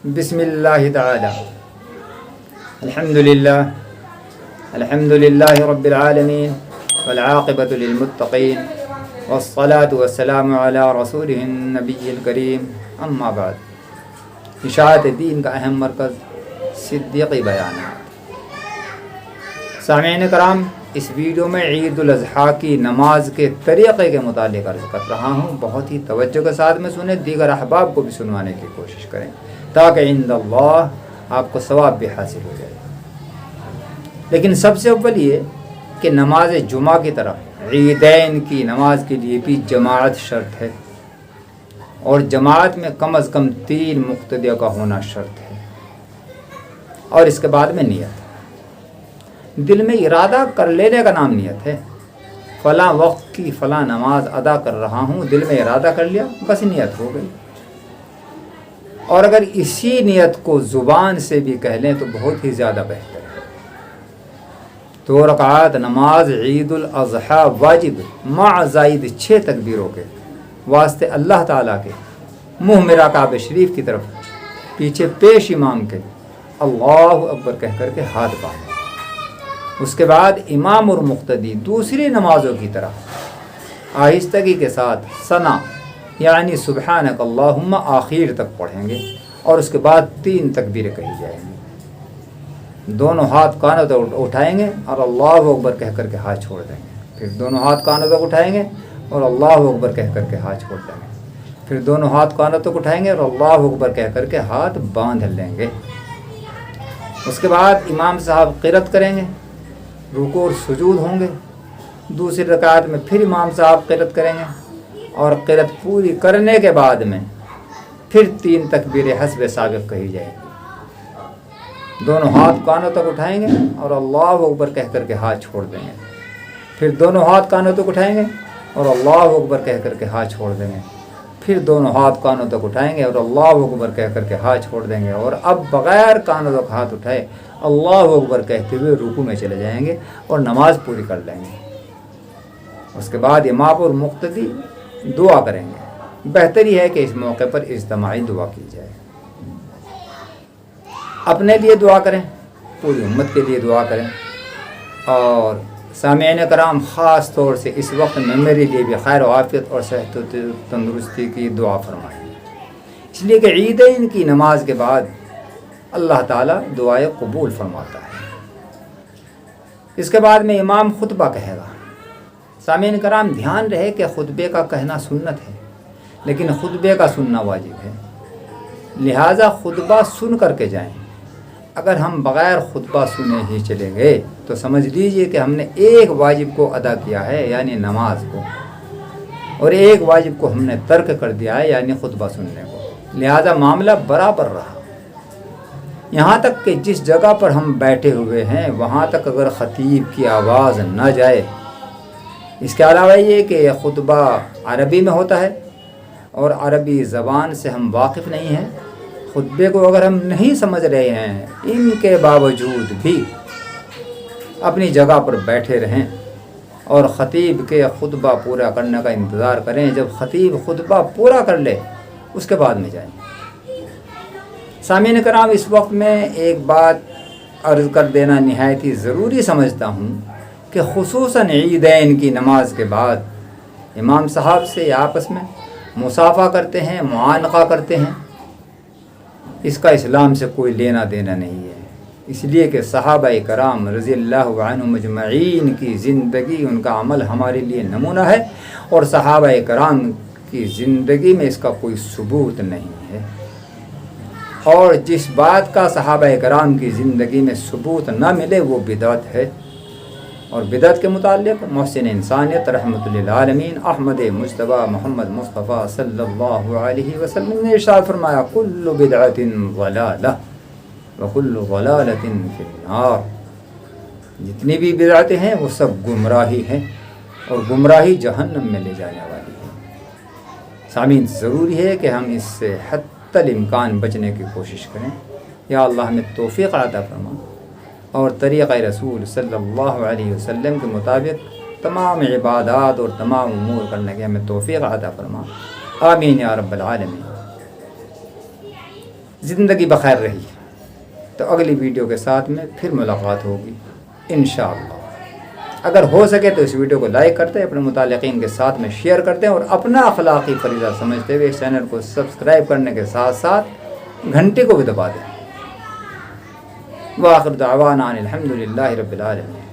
بسم اللہ تعالی الحمد للہ رب العالمین والعاقبۃ للمتقین والصلاة والسلام علی رسولہ النبی الکریم اما بعد۔ اشاعت دین کا اہم مرکز صدیقی بیانات۔ سامعین کرام، اس ویڈیو میں عید الاضحیٰ کی نماز کے طریقے کے متعلق عرض کر رہا ہوں۔ بہت ہی توجہ کے ساتھ میں سنیں، دیگر احباب کو بھی سنوانے کی کوشش کریں تاکہ عند اللہ آپ کو ثواب بھی حاصل ہو جائے۔ لیکن سب سے اول یہ کہ نماز جمعہ کی طرح عیدین کی نماز کے لیے بھی جماعت شرط ہے، اور جماعت میں کم از کم 3 مقتدیوں کا ہونا شرط ہے، اور اس کے بعد میں نیت۔ دل میں ارادہ کر لینے کا نام نیت ہے۔ فلاں وقت کی فلاں نماز ادا کر رہا ہوں، دل میں ارادہ کر لیا، بس نیت ہو گئی۔ اور اگر اسی نیت کو زبان سے بھی کہہ لیں تو بہت ہی زیادہ بہتر ہے۔ 2 رکعات نماز عید الاضحیٰ واجب مع زائد 6 تکبیروں کے واسطے اللہ تعالیٰ کے منہ میرا کعبہ شریف کی طرف پیچھے پیش امام کے اللہ اکبر کہہ کر کے ہاتھ باندھیں۔ اس کے بعد امام اور مقتدی دوسری نمازوں کی طرح آہستگی کے ساتھ ثنا یعنی سبحانک اللہم آخر تک پڑھیں گے، اور اس کے بعد 3 تکبیریں کہی جائیں گی۔ دونوں ہاتھ کانوں تک اٹھائیں گے اور اللہ اکبر کہہ کر کے ہاتھ چھوڑ دیں گے۔ پھر دونوں ہاتھ کانوں تک اٹھائیں گے اور اللہ اکبر کہہ کر کے ہاتھ چھوڑ دیں گے۔ پھر دونوں ہاتھ کانوں تک اٹھائیں گے اور اللہ اکبر کہہ کر کے ہاتھ باندھ لیں گے۔ اس کے بعد امام صاحب قرات کریں گے، رکوع اور سجود ہوں گے۔ دوسری رکعت میں پھر امام صاحب قرات کریں گے، اور قرات پوری کرنے کے بعد میں پھر 3 تکبیریں حسب سابق کہی جائے گی۔ دونوں ہاتھ کانوں تک اٹھائیں گے اور اللہ اکبر کہہ کر کے ہاتھ چھوڑ دیں گے۔ پھر دونوں ہاتھ کانوں تک اٹھائیں گے اور اللہ اکبر کہہ کر کے ہاتھ چھوڑ دیں گے۔ پھر دونوں ہاتھ کانوں تک اٹھائیں گے اور اللہ اکبر کہہ کر کے ہاتھ چھوڑ دیں گے، اور اب بغیر کانوں تک ہاتھ اٹھائے اللہ اکبر کہتے ہوئے رکوع میں چلے جائیں گے اور نماز پوری کر لیں گے۔ اس کے بعد امام اور مقتدی دعا کریں گے۔ بہتر یہ ہے کہ اس موقع پر اجتماعی دعا کی جائے۔ اپنے لیے دعا کریں، پوری امت کے لیے دعا کریں، اور سامعین کرام خاص طور سے اس وقت میں میرے لیے بھی خیر و عافیت اور صحت و تندرستی کی دعا فرمائیں، اس لیے کہ عیدین کی نماز کے بعد اللہ تعالیٰ دعائیں قبول فرماتا ہے۔ اس کے بعد میں امام خطبہ کہے گا۔ سامعین کرام، دھیان رہے کہ خطبے کا کہنا سنت ہے، لیکن خطبے کا سننا واجب ہے، لہٰذا خطبہ سن کر کے جائیں۔ اگر ہم بغیر خطبہ سنے ہی چلے گئے تو سمجھ لیجئے کہ ہم نے ایک واجب کو ادا کیا ہے یعنی نماز کو، اور ایک واجب کو ہم نے ترک کر دیا ہے یعنی خطبہ سننے کو، لہٰذا معاملہ برابر رہا۔ یہاں تک کہ جس جگہ پر ہم بیٹھے ہوئے ہیں وہاں تک اگر خطیب کی آواز نہ جائے۔ اس کے علاوہ یہ کہ یہ خطبہ عربی میں ہوتا ہے اور عربی زبان سے ہم واقف نہیں ہیں، خطبے کو اگر ہم نہیں سمجھ رہے ہیں، ان کے باوجود بھی اپنی جگہ پر بیٹھے رہیں اور خطیب کے خطبہ پورا کرنے کا انتظار کریں۔ جب خطیب خطبہ پورا کر لے اس کے بعد میں جائیں۔ سامعین کرام، اس وقت میں ایک بات عرض کر دینا نہایت ہی ضروری سمجھتا ہوں کہ خصوصاً عیدین کی نماز کے بعد امام صاحب سے آپس میں مصافحہ کرتے ہیں، معانقہ کرتے ہیں، اس کا اسلام سے کوئی لینا دینا نہیں ہے، اس لیے کہ صحابہ کرام رضی اللہ عنہم اجمعین کی زندگی، ان کا عمل ہمارے لیے نمونہ ہے، اور صحابہ کرام کی زندگی میں اس کا کوئی ثبوت نہیں ہے۔ اور جس بات کا صحابہ کرام کی زندگی میں ثبوت نہ ملے وہ بدعت ہے، اور بدعت کے متعلق محسن انسانیت رحمۃ للعالمین احمد مجتبیٰ محمد مصطفیٰ صلی اللہ علیہ وسلم نے ارشاد فرمایا: کل بدعت ضلالہ وکل ضلالۃ فی النار۔ جتنی بھی بدعتیں ہیں وہ سب گمراہی ہیں، اور گمراہی جہنم میں لے جانے والی ہے۔ سامعین، ضروری ہے کہ ہم اس سے حتی الامکان بچنے کی کوشش کریں۔ یا اللہ ہمیں توفیق عطا فرما، اور طریقہ رسول صلی اللہ علیہ وسلم کے مطابق تمام عبادات اور تمام امور کرنے کے ہمیں توفیق عطا فرما۔ آمین یا رب العالمین۔ زندگی بخیر رہی. تو اگلی ویڈیو کے ساتھ میں پھر ملاقات ہوگی انشاءاللہ. اگر ہو سکے تو اس ویڈیو کو لائک کرتے ہیں، اپنے متعلقین کے ساتھ میں شیئر کرتے ہیں، اور اپنا اخلاقی فریضہ سمجھتے ہوئے اس چینل کو سبسکرائب کرنے کے ساتھ ساتھ گھنٹی کو بھی دبا دیں. وآخر دعوانا ان الحمد للہ رب العالمین.